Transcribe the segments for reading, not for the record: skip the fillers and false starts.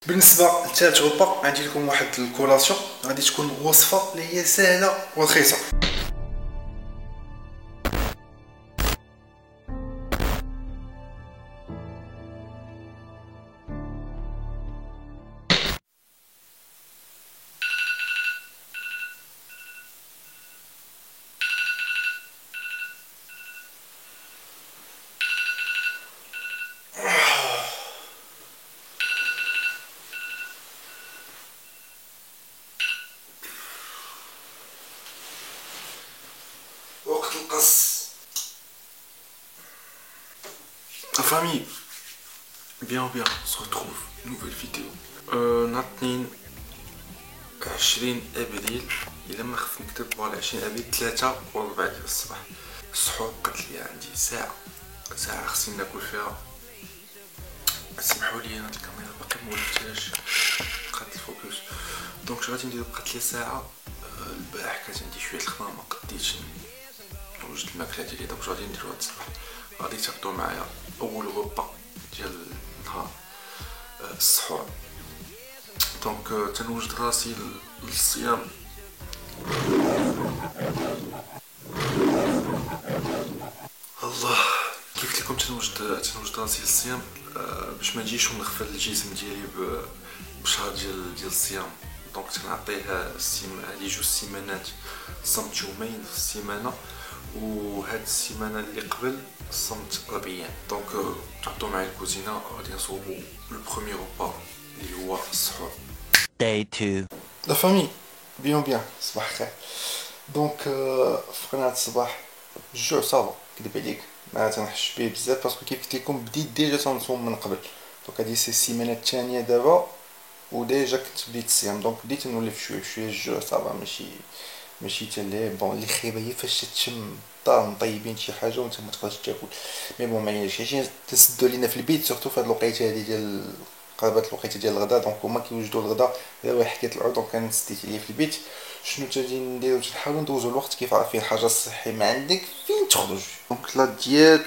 بالنسبه لثالث غرفه عندي لكم واحد الكولاسيون غادي تكون وصفه اللي هي سهله ورخيصه. وقت القص. La famille, bien, on se retrouve, nouvelle vidéo. ناطنين 20 ابريل، الا ما خفت نكتب على 20 ابريل 3:15 ديال الصباح. السحور بقات لي عندي ساعة خصني ناكل فيها. سمحوا لي انا الكاميرا باقي مولفتهاش بقات الفوكس، دونك اش غادي ندير؟ بقات لي ساعة. البارح كانت عندي شوية الخدمة ما قديتش نوجد الماكلة ديالي، دونك غادي نديرو هاد الصباح. غادي تاخدو معايا اول غرفة ديال النهار السحور. دونك تنوجد راسي للصيام. الله كيف لكم تنوجد راسي للصيام باش ما نجيش ونغفل الجسم ديالي بشهر ديال الصيام. دونك تنعطيه هادي 2 سيمانات صمت يومين في السيمانه، وهاد السيمانه اللي قبل صمت 4 ايام. دونك تعطوا معايا الكوزينه غادي نصوبو لو بروميي روبا اللي هو السحور. Day 2. لا فامي بيان صباح الخير. دونك فقنا هاد الصباح الجوع صافا كذب عليك ما تنحش به بزاف، باسكو كيف قلت لكم بديت ديجا تنصوم من قبل. دونك هادي سي السيمانه الثانيه دابا وديجا كنت بديت الصيام، دونك بديت نولف شويه الجوع صافا ماشي حتى اللي بون اللي خايبه هي فاش تشم الدار مطيبين شي حاجه وانت ما تقدرش تاكل. مي بون معليش علاش تسدوا لينا في البيت سورتو في هاد الوقيته هادي ديال قربت الوقيته ديال الغداء. دونك هما كيوجدوا الغداء هذا واحد حكايه العود. دونك انا سديت عليه في البيت. شنو تجي نديرو؟ تنحاولوا ندوزو الوقت كيف عارفين الحاجه الصحي ما عندك فين تخرج. دونك لا ديات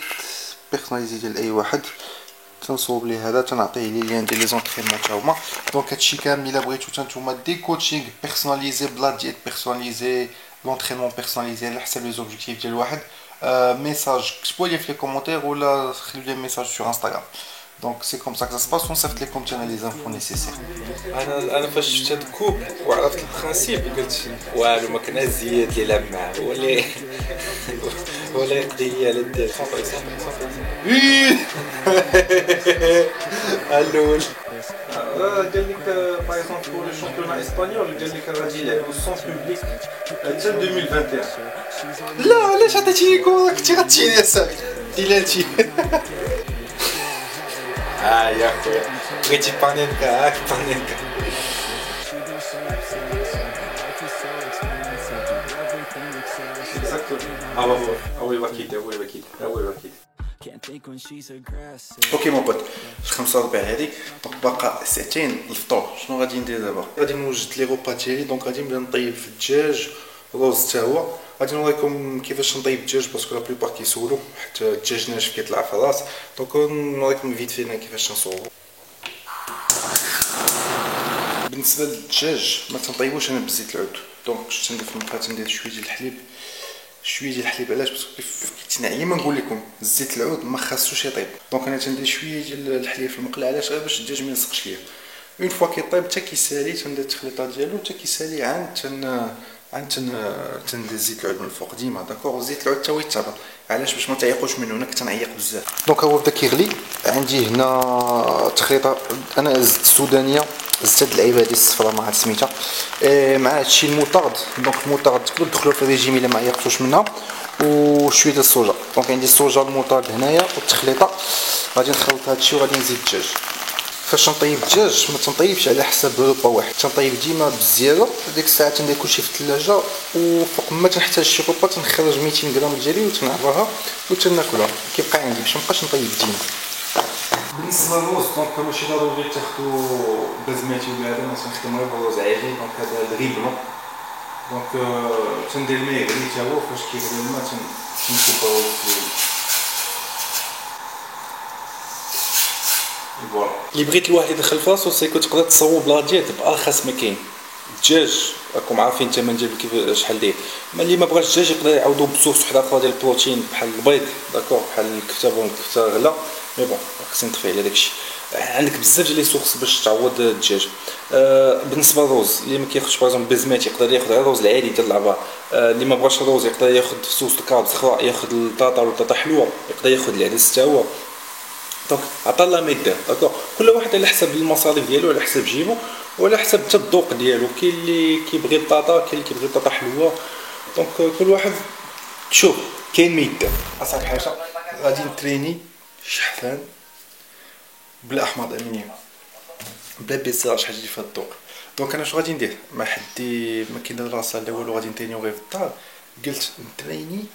بيرسوناليزي ديال اي واحد تنصوب ليه هذا، تنعطيه لي ليان ديال لي زونطرينمون تا هما. دونك هادشي كامل الا بغيتو نتوما دي كوتشينغ بيرسوناليزي بلا ديات بيرسوناليزي لونطرينمون بيرسوناليزي على حسب لي زوبجيكتيف ديال الواحد. ميساج كتبوا لي في لي كومونتير ولا خليو لي ميساج سور انستغرام. دونك سي كوم سا كو سا باس ونصيفط لكم انا لي زانفو نيسيسير. انا فاش شفت هاد الكوب وعرفت البرانسيب قلت والو ما كان زياد اللي لعب معاه ولا يقضي لي على الدار. الاول قال لك باغ اكزومبل بور لو شامبيون اسبانيول قال لك غادي يلعبوا سون بوبليك حتى 2021. لا علاش عطيتيني كره كنتي غتجيني اصاحبي ديلاتي. يا خويا بغيتي بانينكا هاك بانينكا. هو الوكيل اوكي مون بوت 45 هذيك. دونك باقا ساعتين الفطور. شنو غادي ندير دابا؟ غادي نوجد لي غوبا ديالي. دونك غادي نبدا نطيب في الدجاج روز حتى هو. غادي نوريكم كيفاش نطيب الدجاج باسكو لا بليبار كيسولوا حتى الدجاج ناشف كيطلع في الراس. دونك نوريكم فيت فينا كيفاش نصوبو. بالنسبه للدجاج ما تنطيبوش انا بزيت العود. دونك شفت ندير في المقله تندير شويه ديال الحليب علاش؟ باسكو كيف تنعي ما نقول لكم الزيت العود ما خاصوش يطيب. دونك انا تندير شويه ديال الحليب في المقله علاش؟ غير باش الدجاج ما يلصقش ليا. اون فوا كيطيب حتى كيسالي تندير التخليطه ديالو حتى كيسالي عاد تندير زيت العود من الفوق ديما. داكوغ زيت العود حتى هو يتبع علاش؟ باش ما تعيقوش منه. انا كنعيق بزاف. دونك هو بدا كيغلي. عندي هنا تخليطه انا زدت السودانيه، زدت هاد اللعيبه هادي الصفراء ما عرفت سميتها مع هادشي الموطارد. دونك الموطارد تقدروا تدخلوا في الريجيم الا ما عيقتوش منها، وشويه ديال الصوجا. دونك عندي الصوجا الموطارد هنايا والتخليطه. غادي نخلط هادشي وغادي نزيد الدجاج. فاش نطيب الدجاج ما تنطيبش على حساب روبا واحد، تنطيب ديما بزياده. ديك الساعه تندير كلشي في الثلاجه، وفوق ما تنحتاج شي روبا تنخرج 200 غرام ديالي وتنعبرها وتناكلها. كيبقى عندي باش مابقاش نطيب ديما. بالنسبه للرز دونك ماشي ضروري تاخدو بزماتي ولا هذا، ما تنخدم غير بالرز عادي. دونك هذا الريبلون. دونك تندير الماء يغلي حتى هو. فاش كيغلي الماء تنكبو فوالا. اللي بغيت الواحد يدخل فراسو سيكو تقدر تصوب لا ديت بارخص ما كاين. الدجاج راكم عارفين الثمن ديالو كيف شحال داير. ما اللي ما بغاش الدجاج يقدر يعوضو بسورس وحده اخرى ديال البروتين بحال البيض داكور بحال الكفته. بون الكفته غلا مي بون خصني نطفي على داكشي. عندك بزاف ديال لي سورس باش تعوض الدجاج. بالنسبه للرز اللي ما كياخذش باغ بزمات يقدر ياخذ غير الرز العادي ديال العبار. اللي ما بغاش الرز يقدر ياخذ سوس الكاربس اخرى، ياخذ الطاطا ولا الطاطا حلوه، يقدر ياخذ العدس حتى هو. دونك عطا الله ما يدار داكور. كل واحد على حسب المصاريف ديالو، على حسب جيبو وعلى حسب حتى الذوق ديالو. كاين اللي كيبغي الطاطا، كاين اللي كيبغي الطاطا حلوه. دونك كل واحد شوف كاين ما يدار. اصاحبي حاجه غادي نتريني شحفان بلا احماض امينيه بلا بيسار شحال يجي في الذوق. دونك انا شنو غادي ندير؟ ما حدي ما كاين لا لاصال لا والو، غادي نترينيو غير في الدار. قلت نتريني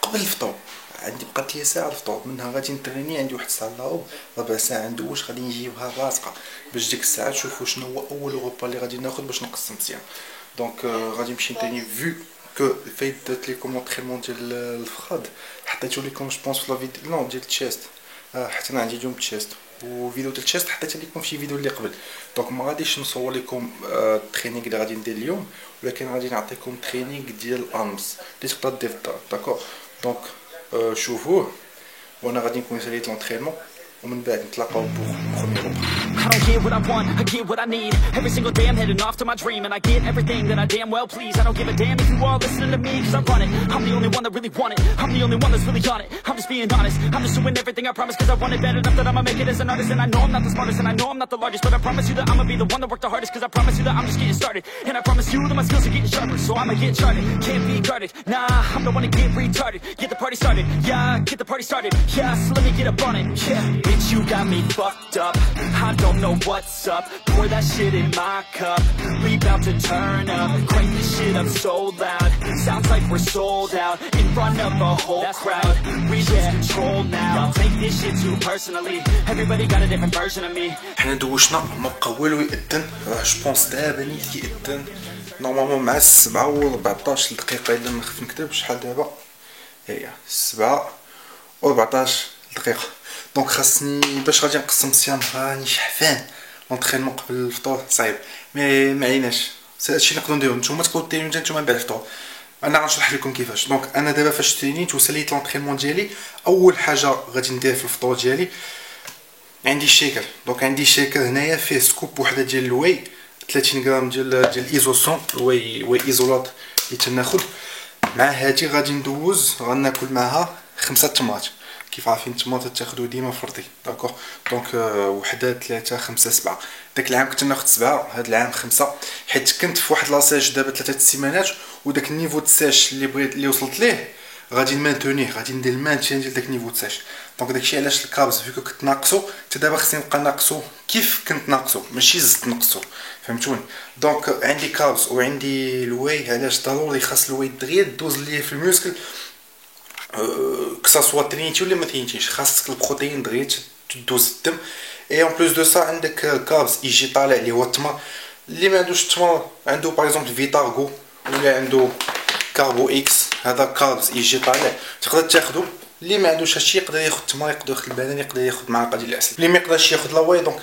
قبل الفطور، عندي بقات لي ساعه الفطور، منها غادي نتريني عندي واحد الساعه الا ربع ساعه ندوش غادي نجيبها راسقه باش ديك الساعه نشوفوا شنو هو اول غوبا اللي غادي ناخذ باش نقسم مزيان. دونك غادي نمشي نتريني فيو كو فايت درت لكم لونطرينمون ديال الفخاد حطيتو لكم جو بونس في لا فيديو نو ديال التشيست. حتى انا عندي اليوم تشيست وفيديو ديال التشيست حطيت لكم في شي فيديو اللي قبل. دونك ما غاديش نصور لكم الترينينغ اللي غادي ندير اليوم، ولكن غادي نعطيكم ترينينغ ديال الارمز اللي تقدر دير في الدار داكور. دونك شوفوه وانا غادي نكون ساليت لونطرينمون ومن بعد نتلاقاو بوغ بروميير روبا. I don't get what I want, I get what I need. Every single day I'm heading off to my dream, and I get everything that I damn well please. I don't give a damn if you all listening to me, cause I run it. I'm the only one that really want it, I'm the only one that's really on it. I'm just being honest, I'm just doing everything I promise, cause I want it bad enough that I'ma make it as an artist. And I know I'm not the smartest, and I know I'm not the largest, but I promise you that I'ma be the one that worked the hardest, cause I promise you that I'm just getting started. And I promise you that my skills are getting sharper, so I'ma get charted. Can't be guarded, nah, I'm the one to get retarded. Get the party started, yeah, get the party started. Yeah, so let me get up on it, yeah. Bitch, you got me fucked up, I don't know what's up. Pour that shit in my cup, we bout to turn up. Crank this shit up so loud, sounds like we're sold out. In front of a whole crowd, we lose control now. I'll take this shit too personally, everybody got a different version of me. حنا دوشنا ما بقى والو يأذن. جو بونس دابا نيت كيأذن نورمالمون مع 7:14 دقيقة الا ما خفت نكتب. شحال دابا؟ هي 7:14 دقيقة. دونك خاصني باش غادي نقسم الصيام راني شحفان. لونطرينمون قبل الفطور صعيب مي ما عيناش، هادشي اللي نقدروا نديرو. نتوما تقدروا ديروا نتوما بعد الفطور، انا غنشرح لكم كيفاش. دونك انا دابا فاش ترينيت وساليت لونطرينمون ديالي، اول حاجه غادي ندير في الفطور ديالي عندي الشيكل. دونك عندي شيكل هنايا فيه سكوب وحده ديال الواي 30 غرام ديال الايزوسون واي ايزولات اللي تناخذ مع هادي. غادي ندوز غناكل معها 5 طماط. كيف عارفين الطماط تاخذو ديما فردي داكوغ. دونك وحده 3 5 7. داك العام كنت ناخذ 7، هاد العام 5 حيت كنت في واحد لاصاج دابا 3 السيمانات، وداك النيفو تساش اللي بغيت اللي وصلت ليه غادي نمانتونيه، غادي ندير المانتين ديال داك النيفو تساش. دونك داكشي علاش الكابز فيكو كنت ناقصو حتى دابا خصني نبقى ناقصو كيف كنت ناقصو، ماشي زدت نقصو، فهمتوني. دونك عندي كابز وعندي الواي. علاش ضروري خاص الواي دغيا دوز ليه في الموسكل كساسوا ترينيتي ولا ما ترينيتيش، خاصك البروتين دغيا تدوز الدم. اي اون بلوس دو سا عندك كابز يجي طالع اللي هو التمر. اللي ما عندوش التمر عنده باغ اكزومبل فيتارغو ولا عنده كاربو اكس، هذا كابز يجي طالع تقدر تاخذو. اللي ما عندوش هادشي يقدر ياخذ التمر، يقدر ياخذ البنان، يقدر ياخذ معلقه ديال العسل. اللي ما يقدرش ياخذ لا واي دونك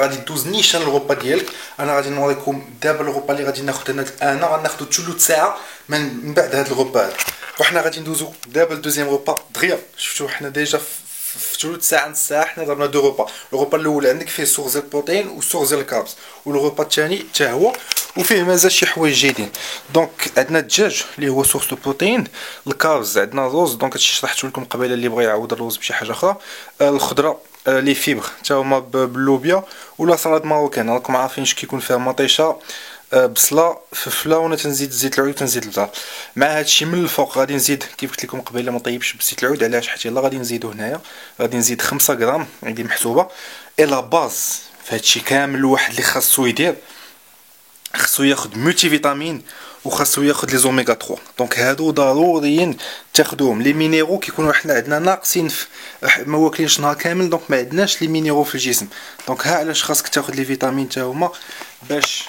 غادي دوز نيشان الغوبا ديالك. انا غادي نوريكم دابا الغوبا اللي غادي ناخذ انا غناخذو ثلث ساعه من بعد هاد الغوبا هذا، وحنا غادي ندوزو دابا الدوزيام غوبا دغيا. شفتوا حنا ديجا في ثلث ساعه نص ساعه حنا ضربنا دو غوبا. الغوبا الاول عندك فيه سورس ديال البروتين وسورس ديال الكاربس، والغوبا الثاني حتى هو وفيه مازال شي حوايج جيدين. دونك عندنا الدجاج اللي هو سورس دو بروتين، الكاربس عندنا الرز. دونك هادشي شرحته لكم قبيله، اللي بغى يعوض الرز بشي حاجه اخرى. الخضره لي فيبر حتى هما باللوبيا ولا سلطه ماروكان. راكم عارفين اش كيكون فيها مطيشه بصله فلفله، وانا تنزيد زيت العود تنزيد البزار. مع هادشي من الفوق غادي نزيد كيف قلت لكم قبيله ما طيبش بزيت العود. علاش؟ حيت يلا غادي نزيدو هنايا، غادي نزيد 5 غرام عندي محسوبه. اي لا باز فهادشي كامل الواحد اللي خاصو يدير، خاصو ياخذ ملتي فيتامين وخاصو ياخذ لي زوميغا 3. دونك هادو ضروريين تاخذوهم. لي مينيرو كيكونوا حنا عندنا ناقصين ما واكلينش نهار كامل، دونك ما عندناش لي مينيرو في الجسم. دونك ها علاش خاصك تاخذ لي فيتامين حتى هما باش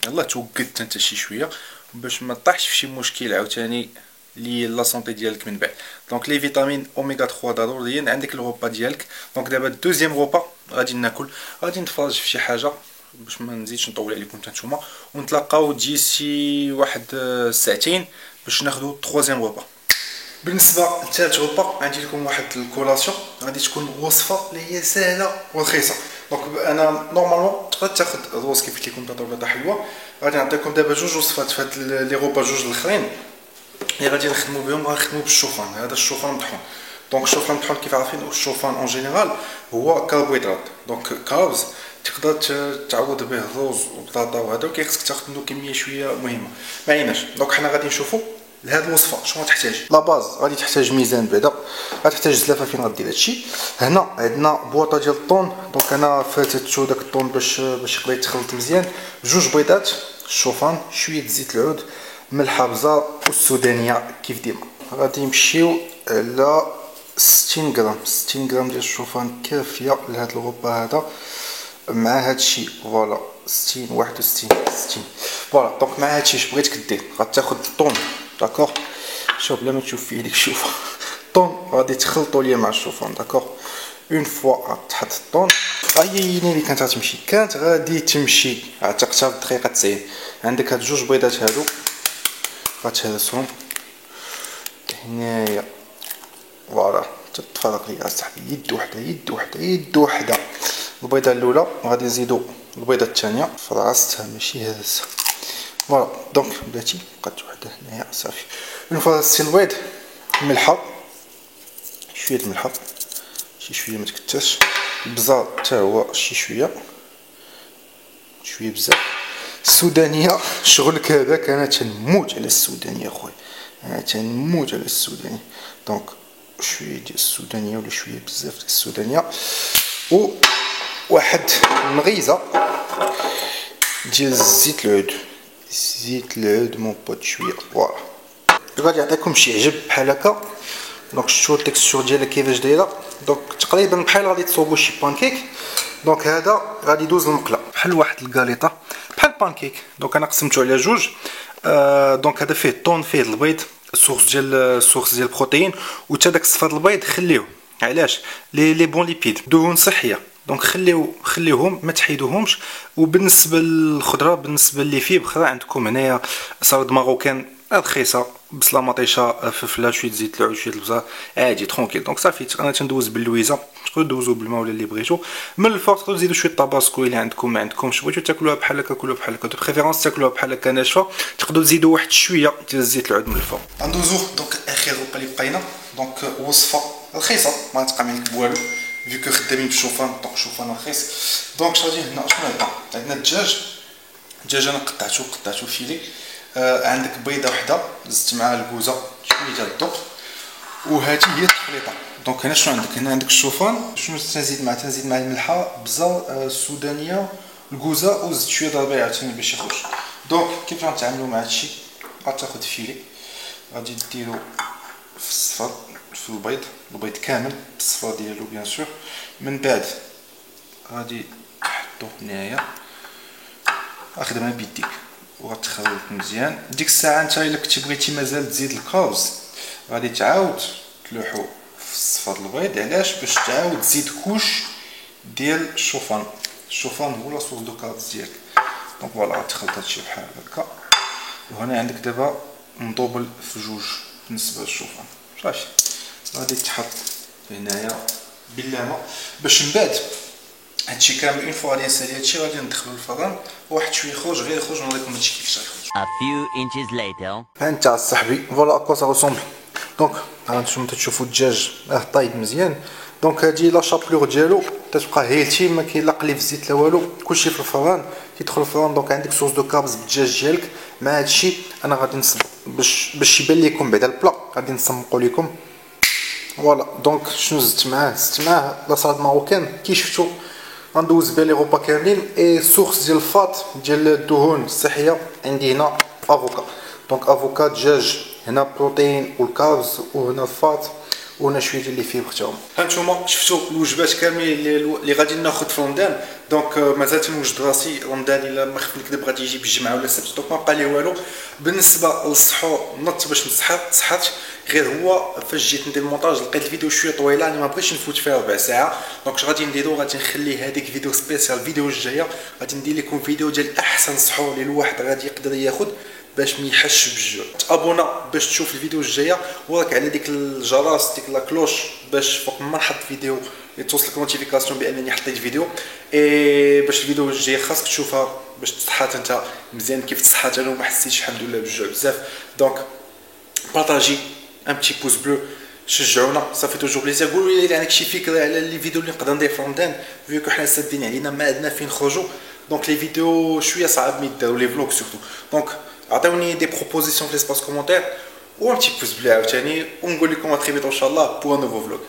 يلا توقد انت شي شويه، باش ما طيحش في شي مشكل عاوتاني لي لا سونتي ديالك من بعد. دونك لي فيتامين اوميغا 3 ضروريين عندك الغوبا ديالك. دونك دابا الدوزيام غوبا غادي ناكل، غادي نتفرج في شي حاجه باش ما نزيدش نطول عليكم حتى نتوما، ونتلاقاو ديسي واحد ساعتين باش ناخذوا التروازيام غوبا. بالنسبه لثالث غوبا عندي لكم واحد الكولاسيون غادي تكون وصفه اللي هي سهله ورخيصه. دونك انا نورمالمون تقدر تاخذ الروز كيف قلت لكم بطاطا حلوه. غادي نعطيكم دابا جوج وصفات في هاد لي غوبا جوج الاخرين اللي غادي نخدموا بهم. غنخدموا بالشوفان، هذا الشوفان مطحون. دونك الشوفان مطحون كيف عارفين الشوفان اون جينيرال هو كربوهيدرات، دونك كاربز تقدر تعوض به الرز والبطاطا وهذا، وكيخصك تاخذ منه كميه شويه مهمه ما عيناش. دونك حنا غادي نشوفوا لهاد الوصفه شنو تحتاج. لا باز غادي تحتاج ميزان بعدا، غتحتاج زلافه فين غدير هادشي. هنا عندنا بواطه ديال الطون، دونك انا فاتتو داك الطون باش يقدر يتخلط مزيان. جوج بيضات، الشوفان، شويه زيت العود، ملحه بزار والسودانيه كيف ديما. غادي نمشيو على 60 غرام، 60 غرام ديال الشوفان كافيه لهاد الغوبا هذا مع هادشي. فوالا 60 61 60 فوالا. دونك مع هادشي اش بغيتك دير غتاخد الطون داكوغ. شوف بلا ما تشوف فيه ديك الشوفه الطون غادي تخلطو ليا مع الشوفان داكوغ. اون فوا غتحط الطون عييني اللي كانت غتمشي، كانت غادي تمشي عتقتها في الدقيقه 90. عندك هاد جوج بيضات هادو غتهرسهم هنايا فوالا. تتفرق لي اصاحبي يد وحده يد وحده يد وحده. البيضه الاولى غادي نزيدو البيضه الثانيه في راسها ماشي هرسها فوالا. دونك بلاتي بقات وحده هنايا صافي. اون فوا هرستي البيض، الملحه شويه الملحه شي شويه ما تكترش، البزار حتى هو شي شويه بزاف. السودانيه شغلك هذاك انا تنموت على السودانيه خويا، انا تنموت على السودانيه. دونك شويه ديال السودانيه ولا شويه بزاف ديال السودانيه، و واحد المغيزه ديال زيت العود. زيت العود مون بوت شويه فوالا. غادي يعطيكم شي عجب بحال هكا. دونك شفتوا التكستور ديالها كيفاش دايره. دونك تقريبا بحال غادي تصوبوا شي بانكيك. دونك هذا غادي يدوز المقله بحال واحد الكاليطه بحال بانكيك. دونك انا قسمته على جوج. دونك هذا فيه الطون فيه البيض، السورس ديال البروتين، وتا داك الصفار البيض خليوه. علاش؟ لي بون ليبيد دهون صحيه. دونك خليوهم ما تحيدوهمش. وبالنسبه للخضره بالنسبه لي فيه بخرا عندكم هنايا سلطه ماروكان رخيصه، بصله مطيشه، فلفله، شويه زيت العود، شويه البزار، عادي ترونكيل. دونك صافي انا تندوز باللويزه، تقدروا دوزوا بالماء ولا اللي بغيتو. من الفوق تقدروا تزيدوا شويه طاباسكو الا عندكم، ما عندكمش بغيتو تاكلوها بحال هكا كلوها بحال هكا. دو بريفيرونس تاكلوها بحال هكا ناشفه. تقدروا تزيدوا واحد شويه ديال زيت العود من الفوق. ندوزو دونك اخر غوبا اللي بقينا. دونك وصفه رخيصه ما تبقى منك بوالو فيكو خدامين بالشوفان. دونك شوفان رخيص. دونك شادي هنا شنو عندنا الدجاج انا قطعته فيلي. عندك بيضه وحده زدت معها الكوزه شويه ديال الضوء، وهذه هي التخليطه. دونك هنا شنو عندك؟ هنا عندك الشوفان، شنو تنزيد معاه؟ تنزيد معاه الملحه، بزار، السودانيه، الكوزه، وزدت شويه د الربيع عاوتاني باش يخرج. دونك كيف غنتعاملوا مع هادشي؟ غتاخذ فيلي غادي ديرو في الصفر في البيض كامل بالصفر ديالو بيان سور. من بعد غادي تحطو هنايا، خدمها بيديك وغتخلط مزيان. ديك الساعه نتا الا كنتي بغيتي مازال تزيد الكاوز غادي تعاود تلوحو في الصفر البيض. علاش؟ باش تعاود تزيد كوش ديال الشوفان. الشوفان هو لا صوص دو كاوز ديالك. دونك فوالا غتخلط هادشي بحال هكا. وهنا عندك دابا مضوبل في جوج بالنسبه للشوفان. صافي غادي تحط هنايا باللامه باش من بعد هادشي كامل اون فوا غادي نسالي هادشي غادي ندخلو للفران. واحد شويه يخرج غير يخرج نوريكم هادشي كيفاش غيخرج. A few inches later. ها انت صاحبي فوالا اكوا سا ريسومبل. دونك هانتوما تشوفوا الدجاج طايب مزيان. دونك هادي لا شابلور ديالو تتبقى هيلتي، ما كاين لا قلي في الزيت لا والو، كلشي في الفران كيدخل الفران. دونك عندك صوص دو كاربز بالدجاج ديالك. مع هادشي انا غادي نصب باش يبان لكم بعدا البلا غادي نسمقو لكم فوالا. دونك شنو زدت معاه؟ زدت معاه لا سلطه ماروكان كي شفتوا. غندوز بها لي غوبا كاملين. اي سورس ديال الفات ديال الدهون الصحيه عندي هنا افوكا. دونك افوكا دجاج، هنا بروتين والكاربز، وهنا الفات وهنا شويه ديال لي فيبر تاعهم. هانتوما شفتوا الوجبات كاملين اللي غادي ناخذ في رمضان. دونك مازال تنوجد راسي رمضان الا ما خفت نكذب غادي يجي بالجمعه ولا السبت، دونك ما بقى لي والو. بالنسبه للسحور نط باش نسحرت، غير هو فاش جيت ندير المونتاج لقيت الفيديو شويه طويله، انا ما بغيتش نفوت فيها ربع ساعه. دونك اش غادي نديرو، غادي نخلي هذيك فيديو سبيسيال. الفيديو الجايه غادي ندير لكم فيديو ديال احسن سحور اللي الواحد غادي يقدر ياخذ باش ما يحسش بالجوع. تابونا باش تشوف الفيديو الجايه، وراك على ديك الجرس ديك لا كلوش باش فوق ما نحط فيديو توصلك نوتيفيكاسيون بانني حطيت فيديو. اي باش الفيديو الجاي خاصك تشوفها باش تصحات انت مزيان كيف تصحات انا وما حسيتش الحمد لله بالجوع بزاف. دونك بارطاجي ان بتي بوز بلو، شجعونا صافي توجور بليزير. قولوا لي عندك شي فكره على لي فيديو اللي نقدر ندير في رمضان، فيكو حنا سادين علينا ما عندنا فين نخرجوا. دونك لي فيديو شويه صعب يداو، لي فلوغ سورتو. دونك عطيوني دي بروبوزيسيون في ليسباس كومونتير و ان بتي بوز بلو عاوتاني، ونقول لكم ا تري بيتو ان شاء الله بور ان نوفو فلوغ.